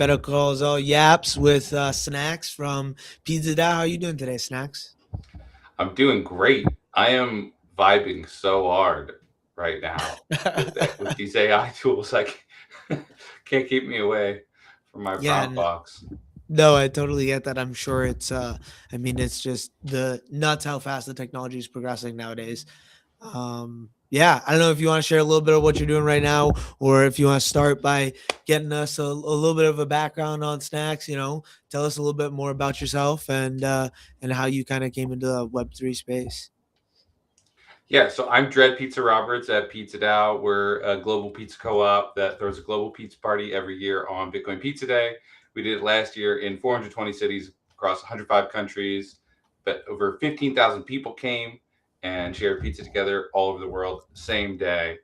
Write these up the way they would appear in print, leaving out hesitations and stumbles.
better calls all yaps with Snacks from PIZZA DAO. How are you doing today, Snacks? I'm doing great. I am vibing so hard right now with these AI tools. Can't keep me away from my Yeah, prompt box. no, I totally get that. I'm sure I mean, it's just the nuts how fast the technology is progressing nowadays. Yeah, I don't know if you want to share a little bit of what you're doing right now, or if you want to start by getting us a little bit of a background on Snacks. Tell us a little bit more about yourself and how you kind of came into the Web3 space. Yeah, so I'm Dread Pizza Roberts at Pizza DAO. We're a global pizza co-op that throws a global pizza party every year on Bitcoin Pizza Day. We did it last year in 420 cities across 105 countries, but over 15,000 people came and shared pizza together all over the world same day.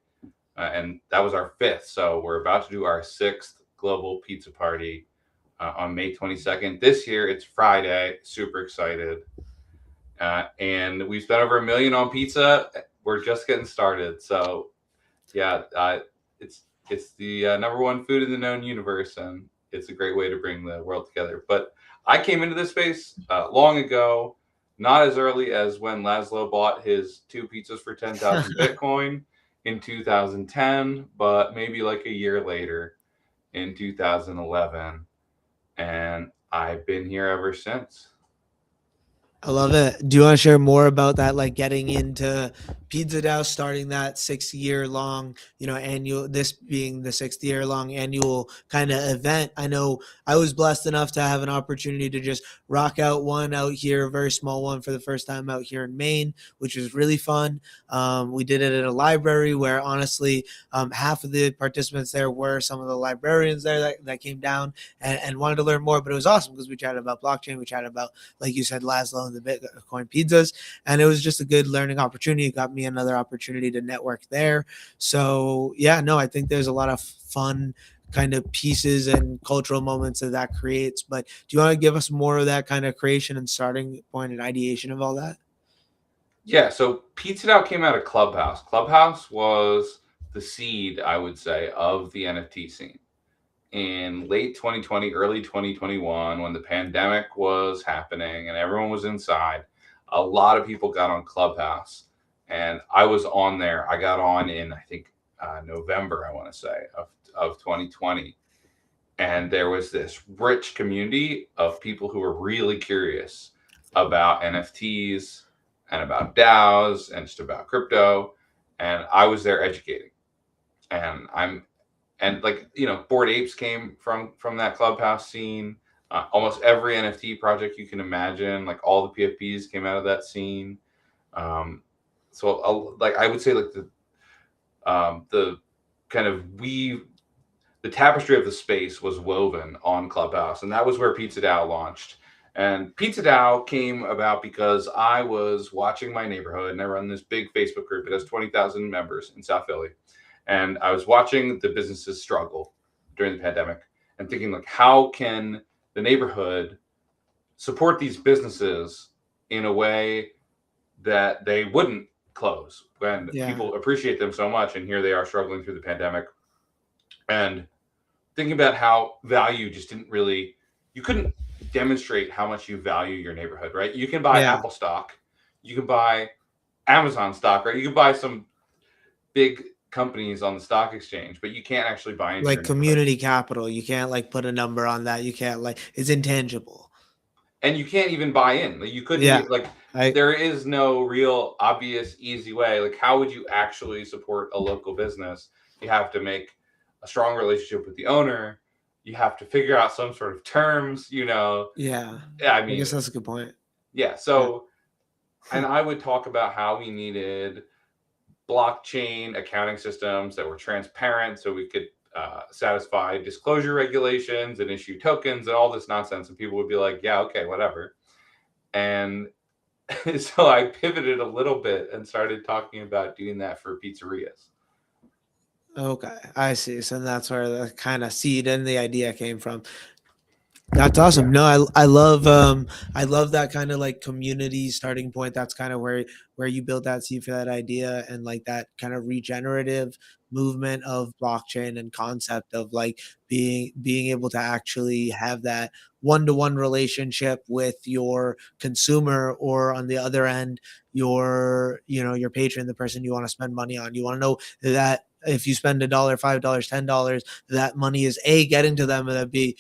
And that was our fifth. So we're about to do our sixth global pizza party on May 22nd. This year, it's Friday. Super excited. And we've spent over $1 million on pizza. We're just getting started. So yeah, it's the number one food in the known universe, and it's a great way to bring the world together. But I came into this space long ago, not as early as when Laszlo bought his two pizzas for 10,000 Bitcoin in 2010, but maybe like a year later in 2011, and I've been here ever since. I love it. Do you want to share more about that, like getting into Pizza DAO, starting that 6 year long, annual, this being the 6th year long annual kind of event? I know I was blessed enough to have an opportunity to just rock out one out here, a very small one for the first time out here in Maine, which was really fun. We did it at a library where honestly, half of the participants there were some of the librarians there that came down and wanted to learn more, but it was awesome because we chatted about blockchain, we chatted about, like you said, Laszlo and the Bitcoin pizzas. And it was just a good learning opportunity. It got me another opportunity to network there. So yeah, no, I think there's a lot of fun kind of pieces and cultural moments that creates. But do you want to give us more of that kind of creation and starting point and ideation of all that? Yeah, so Pizza DAO came out of Clubhouse. Clubhouse was the seed, I would say, of the NFT scene. In late 2020, early 2021, when the pandemic was happening and everyone was inside, a lot of people got on Clubhouse. And I was on there. I got on in, I think, November, I want to say, of 2020. And there was this rich community of people who were really curious about NFTs and about DAOs and just about crypto. And I was there educating. And Bored Apes came from that Clubhouse scene. Almost every NFT project you can imagine, like all the PFPs came out of that scene. So I would say like the kind of weave, the tapestry of the space was woven on Clubhouse, and that was where Pizza DAO launched. And Pizza DAO came about because I was watching my neighborhood, and I run this big Facebook group. It has 20,000 members in South Philly. And I was watching the businesses struggle during the pandemic and thinking, like, how can the neighborhood support these businesses in a way that they wouldn't close when Yeah. people appreciate them so much, and here they are struggling through the pandemic. And thinking about how value just didn't really, you couldn't demonstrate how much you value your neighborhood, right? You can buy Yeah. Apple stock, you can buy Amazon stock, right? You can buy some big companies on the stock exchange, but you can't actually buy into your Like neighborhood. community capital. You can't like put a number on that. You can't like it's intangible. And you can't even buy in. Like you couldn't Yeah. like I there is no real obvious easy way. Like how would you actually support a local business? You have to make a strong relationship with the owner. You have to figure out some sort of terms. yeah. I I mean, guess that's a good point. yeah. Yeah. So, and I would talk about how we needed blockchain accounting systems that were transparent so we could satisfy disclosure regulations and issue tokens and all this nonsense. And people would be like, yeah, okay, whatever. And so I pivoted a little bit and started talking about doing that for pizzerias. Okay, I see. So that's where the kind of seed and the idea came from. That's awesome. Yeah. No, I love that kind of like community starting point. That's kind of where you build that seed for that idea and like that kind of regenerative movement of blockchain and concept of like being able to actually have that one-to-one relationship with your consumer, or on the other end, your, you know, your patron, the person you want to spend money on. You want to know that if you spend $1, $5, $10, that money is A, getting to them, and that be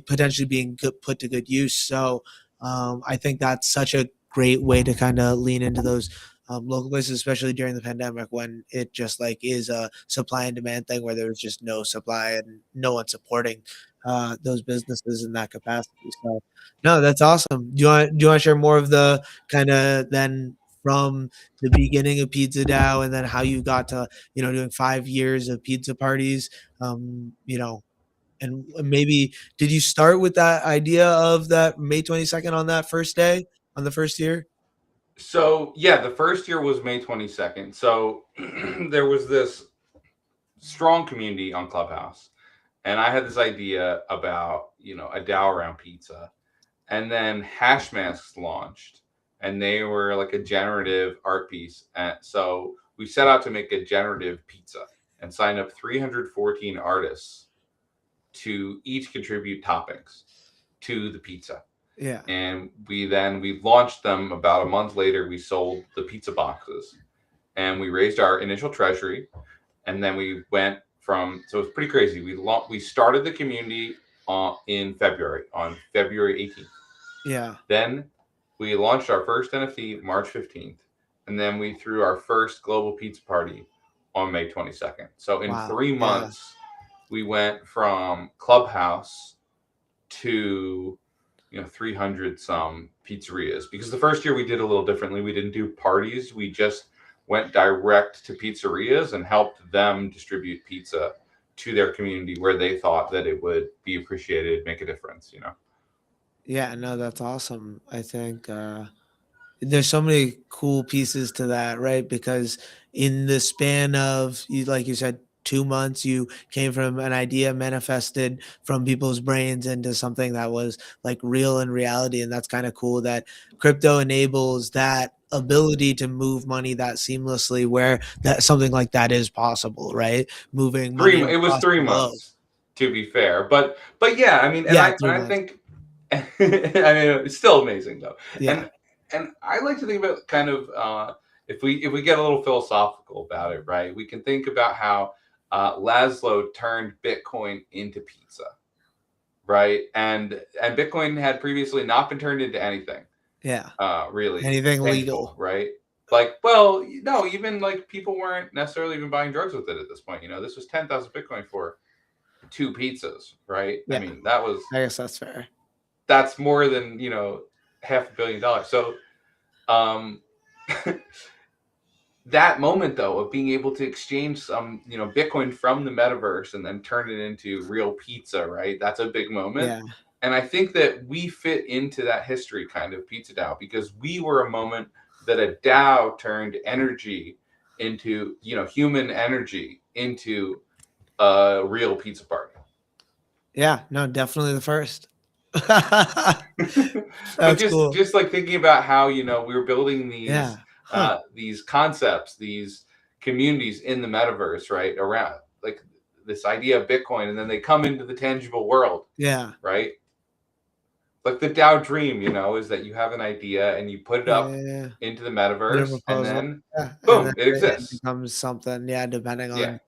potentially being put to good use. So I think that's such a great way to kind of lean into those local places, especially during the pandemic when it just like is a supply and demand thing where there's just no supply and no one supporting those businesses in that capacity. So no, that's awesome. Do you want to share more of the kind of then from the beginning of Pizza DAO, and then how you got to, you know, doing 5 years of pizza parties? You know, and maybe did you start with that idea of that May 22nd on that first day, on the first year? So yeah, the first year was May 22nd. So there was this strong community on Clubhouse, and I had this idea about, a DAO around pizza, and then Hash Masks launched, and they were like a generative art piece, and so we set out to make a generative pizza and sign up 314 artists to each contribute toppings to the pizza. Yeah. And we launched them. About a month later, we sold the pizza boxes, and we raised our initial treasury, and then we went from, so it's pretty crazy. We started the community in February, on February 18th. Yeah. Then we launched our first NFT March 15th, and then we threw our first global pizza party on May 22nd. So in Wow. 3 months, we went from Clubhouse to 300 some pizzerias, because the first year we did a little differently. We didn't do parties. We just went direct to pizzerias and helped them distribute pizza to their community where they thought that it would be appreciated, make a difference. Yeah, no, that's awesome. I think there's so many cool pieces to that, right? Because in the span of, you, like you said, 2 months, you came from an idea manifested from people's brains into something that was like real in reality. And that's kind of cool that crypto enables that ability to move money that seamlessly, where that something like that is possible, right? Moving money It was across three the globe. months to be fair, but yeah, I mean, and Yeah, I and 3 months. think I mean, it's still amazing though. Yeah. And I like to think about kind of, if we get a little philosophical about it, right? We can think about how Laszlo turned Bitcoin into pizza, right? And Bitcoin had previously not been turned into anything Yeah. really Anything tangible, legal. right? Like, well, no, even like people weren't necessarily even buying drugs with it at this point. This was 10,000 Bitcoin for two pizzas, right? I Yeah. mean, I guess that's fair. that's more than $500 million. So um that moment though of being able to exchange some Bitcoin from the metaverse and then turn it into real pizza, right? That's a big moment. Yeah. And I think that we fit into that history kind of Pizza DAO, because we were a moment that a DAO turned energy into, human energy into a real pizza party. Yeah, no, definitely the first. But That's just cool. just like thinking about how we were building Yeah. Huh. these concepts, these communities in the metaverse, right? Around like this idea of Bitcoin, and then they come into the tangible world, Yeah. right? Like the DAO dream, is that you have an idea and you put it Yeah, up yeah, yeah. into the Put a metaverse, and proposal. then Yeah, and then boom, it it exists. becomes something, yeah, depending Yeah. on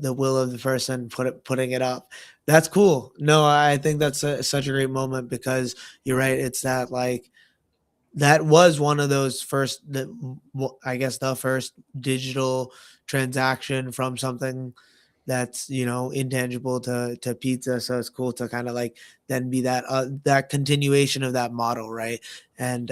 the will of the person putting it up. That's cool. No, I think that's such a great moment, because you're right, it's that, like, that was one of those first, I guess the first digital transaction from something that's, you know, intangible to pizza. So it's cool to kind of like then be that that continuation of that model, right? And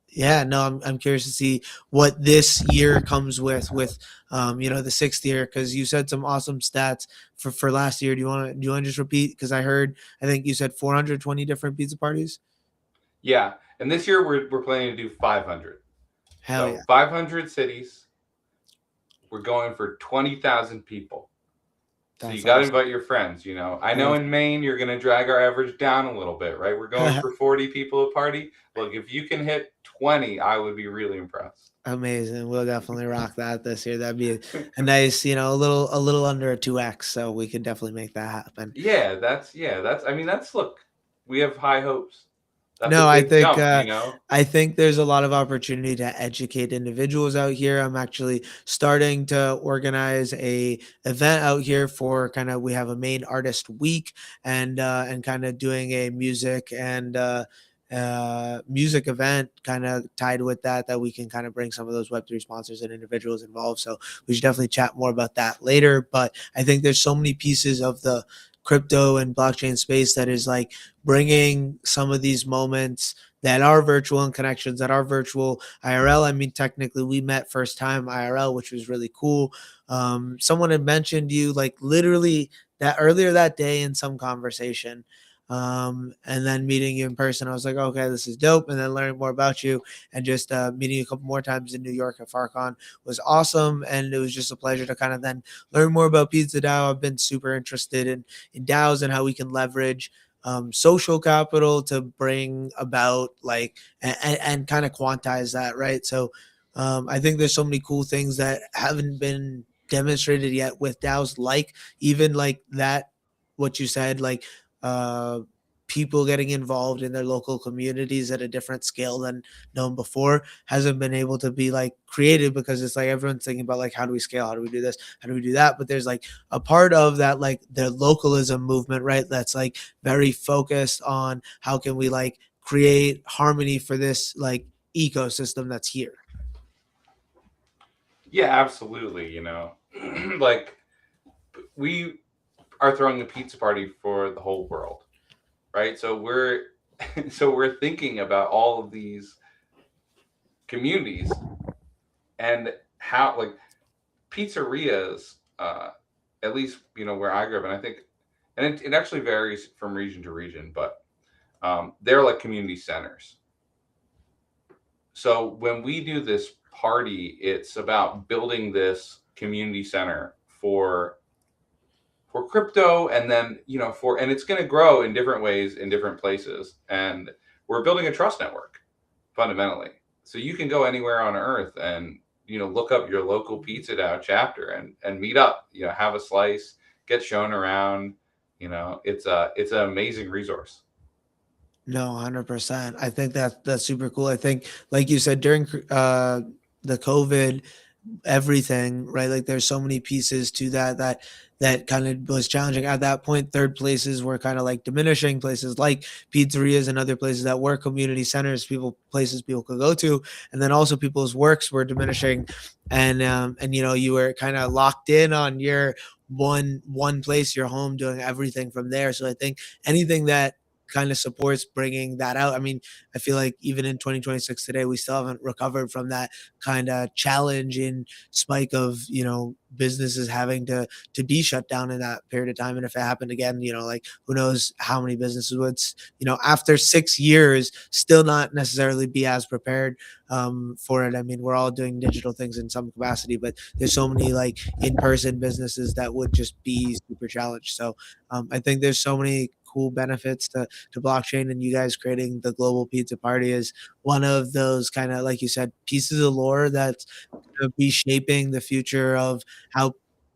yeah, no, I'm curious to see what this year comes with you know, the sixth year, because you said some awesome stats for last year. Do you want to just repeat, because I heard, I think you said 420 different pizza parties. Yeah. And this year we're planning to do 500. Hell So yeah. 500 cities. We're going for 20,000 people. So you That's got to awesome. invite your friends. I know in Maine you're going to drag our average down a little bit, right? We're going for 40 people a party. Look, if you can hit 20, I would be really impressed. Amazing. We'll definitely rock that this year. That'd be a nice, a little under a 2x, so we could definitely make that happen. Yeah, that's I mean that's look, we have high hopes. That's a No, big jump, you know? I think there's a lot of opportunity to educate individuals out here. I'm actually starting to organize a event out here for kind of we have a main artist week and kind of doing a music event kind of tied with that we can kind of bring some of those Web3 sponsors and individuals involved. So we should definitely chat more about that later. But I think there's so many pieces of the crypto and blockchain space that is like bringing some of these moments that are virtual and connections that are virtual IRL. I mean, technically, we met first time IRL, which was really cool. Someone had mentioned you like literally that earlier that day in some conversation. And then meeting you in person, I was like, okay, this is dope. And then learning more about you and just meeting you a couple more times in New York at FarCon was awesome. And it was just a pleasure to kind of then learn more about Pizza DAO. I've been super interested in DAOs and how we can leverage social capital to bring about like and kind of quantize that, right? So I think there's so many cool things that haven't been demonstrated yet with DAOs, like even like that, what you said, like uh, people getting involved in their local communities at a different scale than known before hasn't been able to be like created because it's like everyone's thinking about like how do we scale, how do we do this, how do we do that, but there's like a part of that like the localism movement, right, that's like very focused on how can we like create harmony for this like ecosystem that's here. Yeah, absolutely, you know. Like we are throwing a pizza party for the whole world, right? So we're so we're thinking about all of these communities and how like pizzerias, at least you know where I grew up, and I think, and it actually varies from region to region, but they're like community centers. So when we do this party, it's about building this community center for crypto, and then you know for and it's going to grow in different ways in different places, and we're building a trust network fundamentally. So you can go anywhere on earth and you know look up your local Pizza DAO chapter and meet up, you know, have a slice, get shown around. You know, it's an amazing resource. No, 100%. I think that that's super cool. I think, like you said, during the COVID everything, right? Like there's so many pieces to that kind of was challenging at that point. Third places were kind of like diminishing, places like pizzerias and other places that were community centers, places people could go to, and then also people's works were diminishing, and you were kind of locked in on your one place, your home, doing everything from there. So I think anything that kind of supports bringing that out. I mean, I feel like even in 2026 today, we still haven't recovered from that kind of challenge in spike of businesses having to be shut down in that period of time. And if it happened again, like who knows how many businesses would after 6 years still not necessarily be as prepared for it. I mean, we're all doing digital things in some capacity, but there's so many like in-person businesses that would just be super challenged. So I think there's so many cool benefits to blockchain, and you guys creating the global pizza party is one of those kind of, like you said, pieces of lore that's going to be shaping the future of how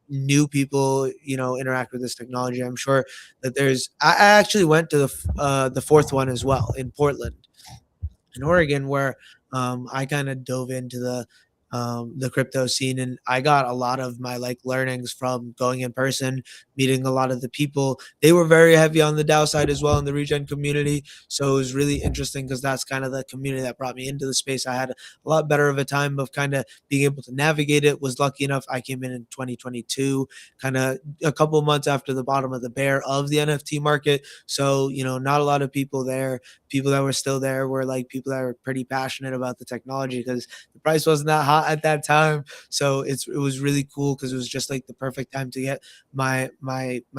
new people interact with this technology. I'm sure that I actually went to the fourth one as well in Portland, in Oregon, where I kind of dove into the crypto scene, and I got a lot of my like learnings from going in person, meeting a lot of the people. They were very heavy on the DAO side as well in the regen community, so it was really interesting because that's kind of the community that brought me into the space. I had a lot better of a time of kind of being able to navigate it. Was lucky enough I came in 2022, kind of a couple of months after the bottom of the bear of the NFT market. So not a lot of people there. People that were still there were like people that were pretty passionate about the technology because the price wasn't that hot at that time. So it was really cool because it was just like the perfect time to get my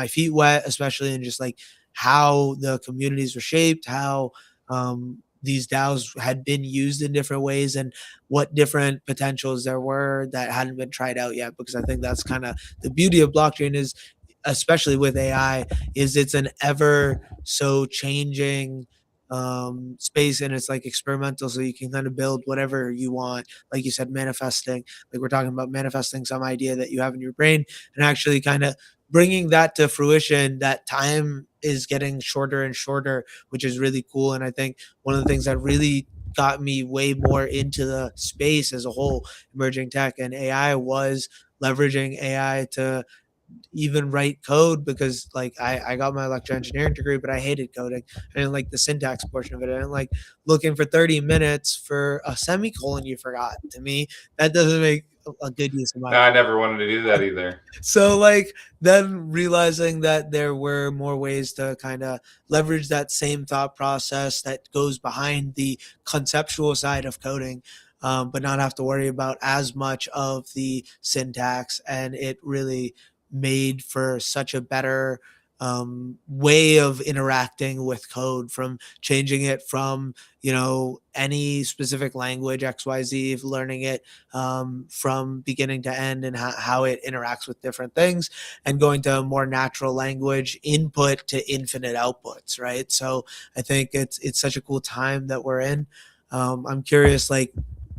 feet wet, especially in just like how the communities were shaped, how these DAOs had been used in different ways, and what different potentials there were that hadn't been tried out yet. Because I think that's kind of the beauty of blockchain is, especially with AI, is it's an ever so changing space, and it's like experimental, so you can kind of build whatever you want. Like you said, manifesting, like we're talking about manifesting some idea that you have in your brain and actually kind of bringing that to fruition. That time is getting shorter and shorter, which is really cool. And I think one of the things that really got me way more into the space as a whole, emerging tech and AI, was leveraging AI to even write code, because like I got my electrical engineering degree, but I hated coding. I didn't like the syntax portion of it. I didn't like looking for 30 minutes for a semicolon you forgot. To me, that doesn't make a good use of my No, I never wanted to do that either. so like then realizing that there were more ways to kind of leverage that same thought process that goes behind the conceptual side of coding, but not have to worry about as much of the syntax. And it really made for such a better way of interacting with code, from changing it from, any specific language XYZ, learning it from beginning to end, and how it interacts with different things, and going to a more natural language input to infinite outputs, right? So I think it's such a cool time that we're in. I'm curious, like,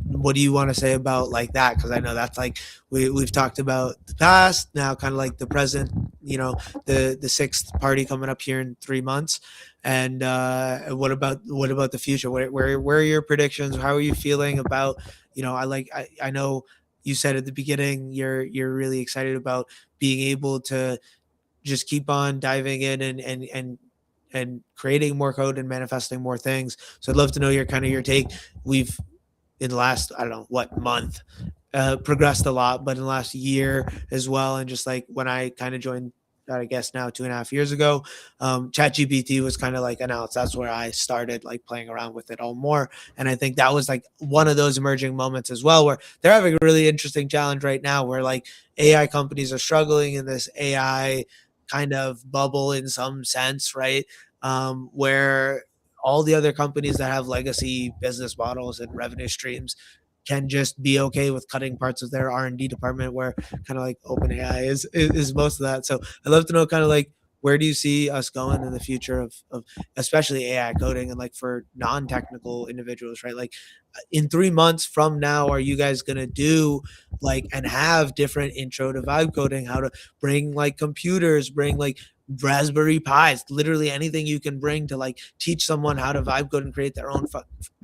what do you want to say about like that? Because I know that's like we've talked about the past, now kind of like the present, the sixth party coming up here in 3 months. And what about the future? Where are your predictions? How are you feeling about, I know you said at the beginning you're really excited about being able to just keep on diving in and creating more code and manifesting more things. So I'd love to know your take. We've, in the last, I don't know what month, progressed a lot, but in the last year as well. And just like when I kind of joined, I guess now 2.5 years ago, ChatGPT was kind of like announced. That's where I started like playing around with it all more. And I think that was like one of those emerging moments as well, where they're having a really interesting challenge right now, where like AI companies are struggling in this AI kind of bubble in some sense, right? Where all the other companies that have legacy business models and revenue streams can just be okay with cutting parts of their R&D department, where kind of like OpenAI is most of that. So I'd love to know kind of like, where do you see us going in the future of especially AI coding, and like for non-technical individuals, right? Like in 3 months from now, are you guys going to do like and have different intro to vibe coding, how to bring like computers, bring like Raspberry Pis, literally anything you can bring to like teach someone how to vibe code and create their own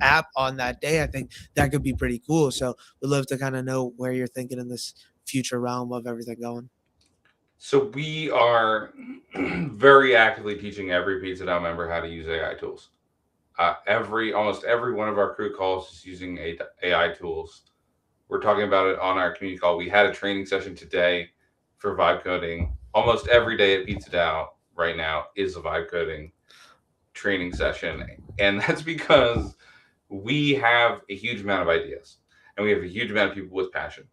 app on that day? I think that could be pretty cool. So we'd love to kind of know where you're thinking in this future realm of everything going. So we are very actively teaching every Pizza DAO member how to use AI tools. Almost every one of our crew calls is using AI tools. We're talking about it on our community call. We had a training session today for vibe coding. Almost every day at Pizza DAO right now is a vibe coding training session. And that's because we have a huge amount of ideas and we have a huge amount of people with passion.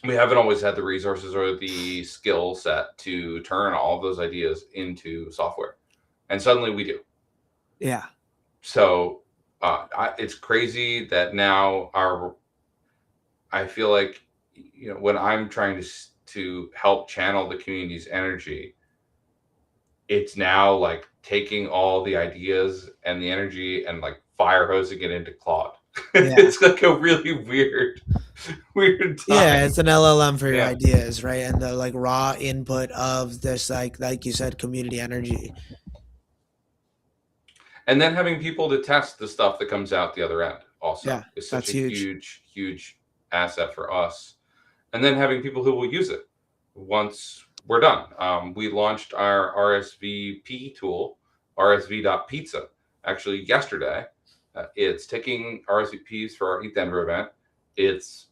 We haven't always had the resources or the skill set to turn all of those ideas into software. And suddenly we do. Yeah. So it's crazy that now I feel like, when I'm trying to help channel the community's energy, it's now like taking all the ideas and the energy and like fire hosing it into Claude. Yeah. It's like a really weird Yeah, time. it's an LLM for your Yeah. ideas, right? And the like raw input of this, like you said, community energy. And then having people to test the stuff that comes out the other end also Yeah, is such that's a huge. huge asset for us. And then having people who will use it once we're done. We launched our RSVP tool, rsv.pizza, actually yesterday. It's taking RSVPs for our ETH Denver event. It's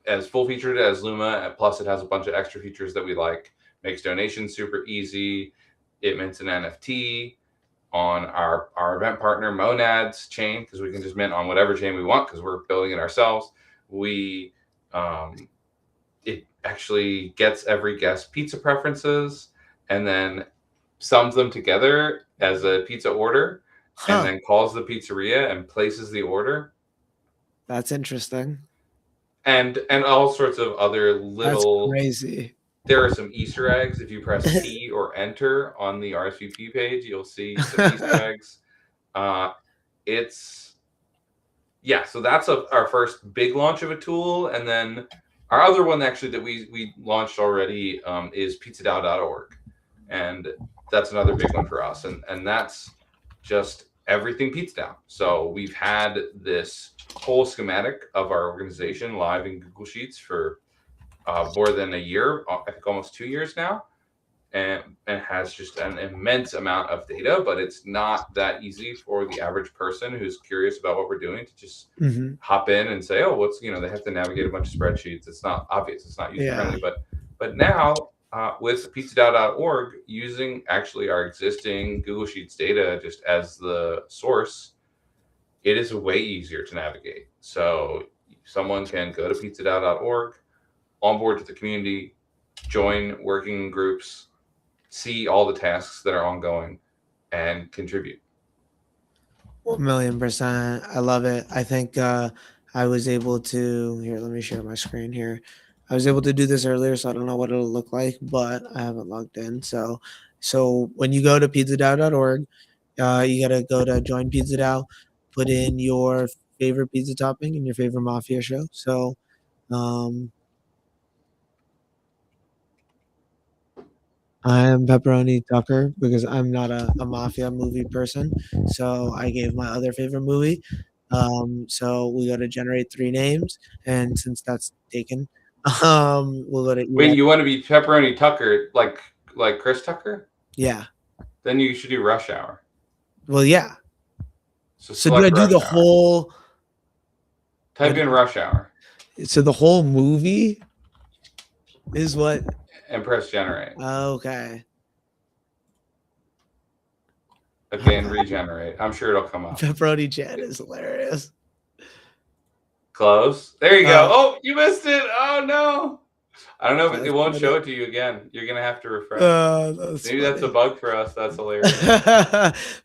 as full featured as Luma, plus it has a bunch of extra features that we like. Makes donations super easy. It mints an NFT on our event partner Monad's chain, because we can just mint on whatever chain we want because we're building it ourselves. We it actually gets every guest pizza preferences and then sums them together as a pizza order, and Huh. then calls the pizzeria and places the order, That's interesting. and all sorts of other That's little. crazy. There are some Easter eggs. If you press P or enter on the RSVP page, you'll see some Easter eggs. It's so that's our first big launch of a tool, and then our other one actually that we launched already is PIZZA DAO.org, and that's another big one for us, and that's just everything Pizza DAO. So we've had this whole schematic of our organization live in Google Sheets for more than a year, I think almost 2 years now, and has just an immense amount of data, but it's not that easy for the average person who's curious about what we're doing to just hop in and say, oh, what's, they have to navigate a bunch of spreadsheets. It's not obvious. It's not user friendly, but now with PizzaDAO.org, using actually our existing Google Sheets data just as the source, it is way easier to navigate. So someone can go to PizzaDAO.org, onboard to the community, join working groups, see all the tasks that are ongoing, and contribute. 1,000,000%. I love it. I think I was able to here. Let me share my screen here. I was able to do this earlier, so I don't know what it'll look like, but I haven't logged in. So when you go to pizzadao.org, you gotta go to join Pizza DAO, put in your favorite pizza topping and your favorite mafia show. So um, I am Pepperoni Tucker because I'm not a mafia movie person. So I gave my other favorite movie. So we got to generate 3 names, and since that's taken, we'll go to Wait, you want to be Pepperoni Tucker, like Chris Tucker? Yeah. Then you should do Rush Hour. Well, yeah. So do I select do the Rush Hour. whole? Type in Rush Hour. So the whole movie is what? And press generate. Okay. Okay, and regenerate. I'm sure it'll come up. Pepperoni Chat is hilarious. Close. There you go. Oh, you missed it. Oh no. I don't know if it won't funny. show it to you again. You're gonna have to refresh. Maybe that's a bug for us. That's hilarious.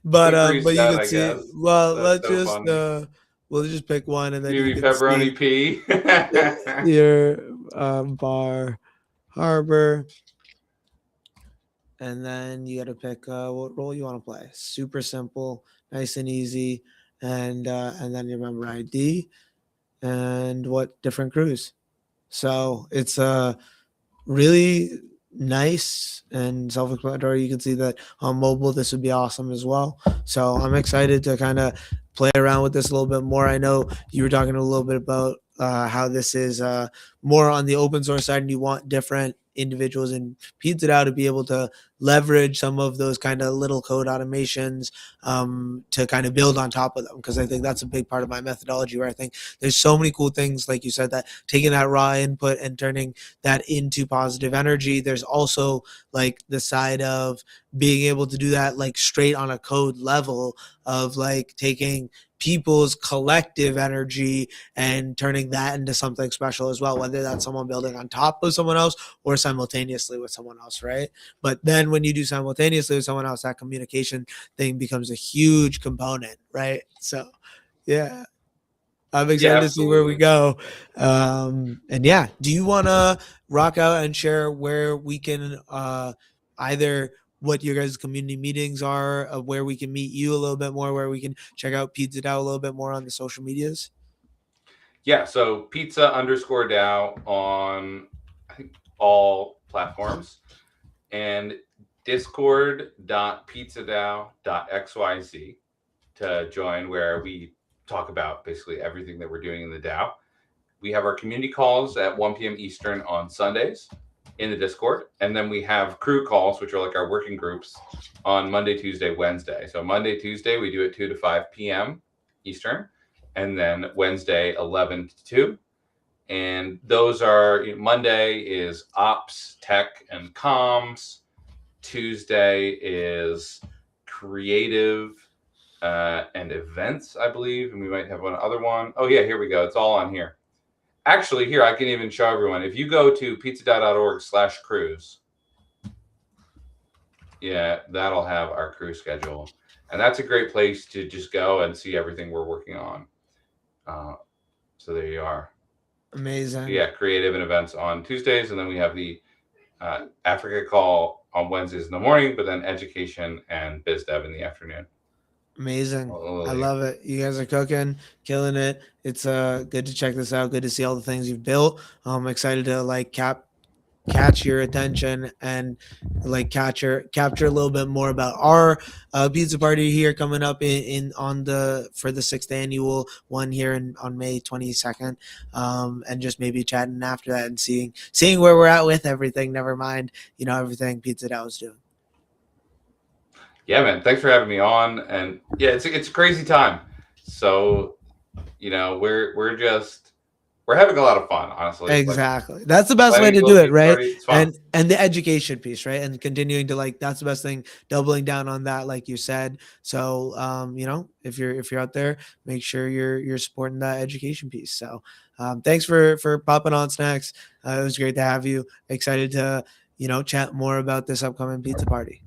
but you can see. guess. Well, That's let's so just we'll just pick one, and then you can Pepperoni see P. your Bar Harbor, and then you got to pick what role you want to play. Super simple, nice and easy, and then your member ID and what different crews. So it's really nice and self-explanatory. You can see that on mobile this would be awesome as well. So I'm excited to kind of play around with this a little bit more. I know you were talking a little bit about how this is more on the open source side, and you want different individuals in Pizza DAO to be able to leverage some of those kind of little code automations to kind of build on top of them, because I think that's a big part of my methodology, where I think there's so many cool things, like you said, that taking that raw input and turning that into positive energy. There's also like the side of being able to do that like straight on a code level, of like taking people's collective energy and turning that into something special as well, whether that's someone building on top of someone else or simultaneously with someone else, right? But then when you do simultaneously with someone else, that communication thing becomes a huge component, right? So yeah, I'm excited to see where we go. And yeah, do you want to rock out and share where we can either what your guys' community meetings are, where we can meet you a little bit more, where we can check out Pizza DAO a little bit more on the social medias? Yeah, so pizza_DAO on, I think, all platforms, and discord.pizzadao.xyz to join, where we talk about basically everything that we're doing in the DAO. We have our community calls at 1 p.m. Eastern on Sundays in the Discord, and then we have crew calls, which are like our working groups, on Monday, Tuesday, Wednesday. So Monday, Tuesday, we do it 2 to 5 p.m. Eastern, and then Wednesday 11 to 2. And those are, Monday is ops, tech, and comms. Tuesday is creative and events, I believe, and we might have one other one. Oh yeah, here we go. It's all on here. Actually, here, I can even show everyone. If you go to pizzadao.org/crews, yeah, that'll have our crew schedule. And that's a great place to just go and see everything we're working on. So there you are. Amazing. Yeah, creative and events on Tuesdays, and then we have the Africa call on Wednesdays in the morning, but then education and biz dev in the afternoon. Amazing. I Oh, yeah. love it. You guys are cooking, killing it. It's good to check this out. Good to see all the things you've built. I'm excited to like catch your attention and like capture a little bit more about our pizza party here coming up in on the for the sixth annual one here on May 22nd, and just maybe chatting after that and seeing where we're at with everything. Never mind, everything Pizza Dow is doing. Yeah, man. Thanks for having me on. And yeah, it's a crazy time. So, we're having a lot of fun, honestly. Like Exactly. That's the best way planning a to do global it, pizza right? party, it's fun. And the education piece, right? And continuing to like that's the best thing, doubling down on that, like you said. So if you're out there, make sure you're supporting that education piece. So thanks for popping on Snacks. It was great to have you. Excited to, chat more about this upcoming pizza party.